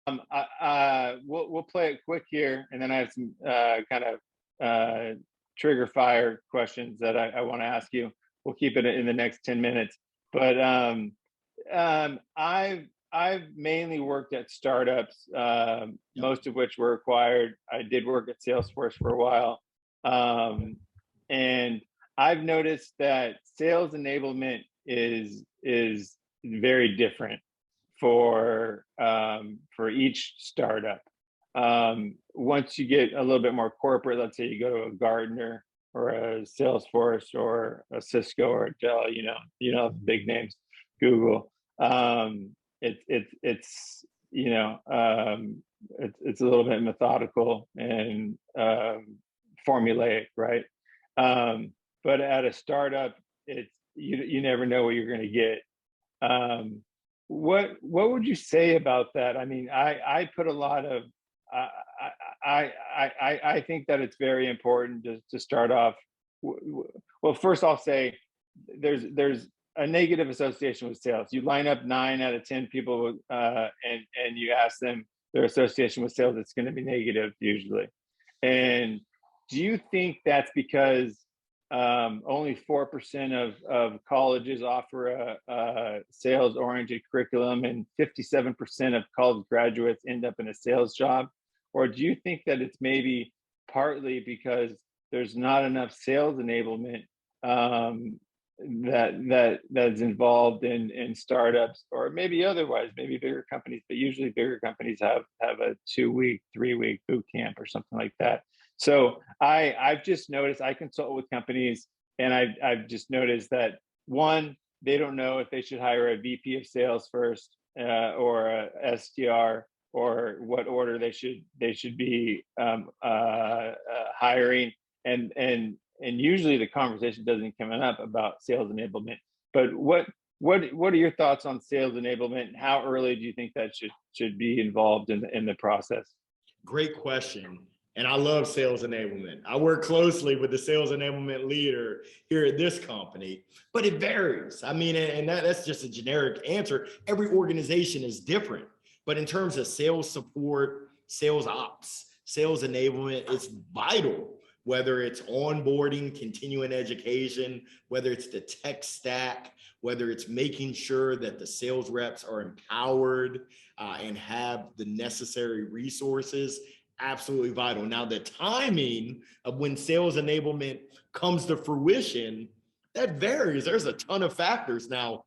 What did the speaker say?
We'll play it quick here, and then I have some kind of trigger fire questions that I want to ask you. We'll keep it in the next 10 minutes. But I've mainly worked at startups, Yep. most of which were acquired. I did work at Salesforce for a while, and I've noticed that sales enablement is very different for each startup. Once you get a little bit more corporate, let's say you go to a Gartner or a Salesforce or a Cisco or a Dell, the big names, Google. It's it's a little bit methodical and formulaic, right? But at a startup, it's you never know what you're going to get. Um, what would you say about that? I mean, I put a lot of I I think that it's very important to start off. Well, first I'll say there's a negative association with sales. You line up 9 out of 10 people, and you ask them their association with sales, it's going to be negative usually. And do you think that's because only 4% of colleges offer a sales-oriented curriculum, and 57% of college graduates end up in a sales job? Or do you think that it's maybe partly because there's not enough sales enablement that's involved in startups, or maybe otherwise, maybe bigger companies, but usually bigger companies have a 2-week, 3-week boot camp or something like that. So I've just noticed, I consult with companies, and I've just noticed that, one, they don't know if they should hire a VP of sales first, or a SDR, or what order they should be hiring, and usually the conversation doesn't come up about sales enablement. But what are your thoughts on sales enablement, and how early do you think that should be involved in the process? Great question. And I love sales enablement. I work closely with the sales enablement leader here at this company, but it varies. I mean, and that's just a generic answer. Every organization is different. But in terms of sales support, sales ops, sales enablement, it's vital, whether it's onboarding, continuing education, whether it's the tech stack, whether it's making sure that the sales reps are empowered and have the necessary resources. Absolutely vital. Now, the timing of when sales enablement comes to fruition, that varies. There's a ton of factors. Now,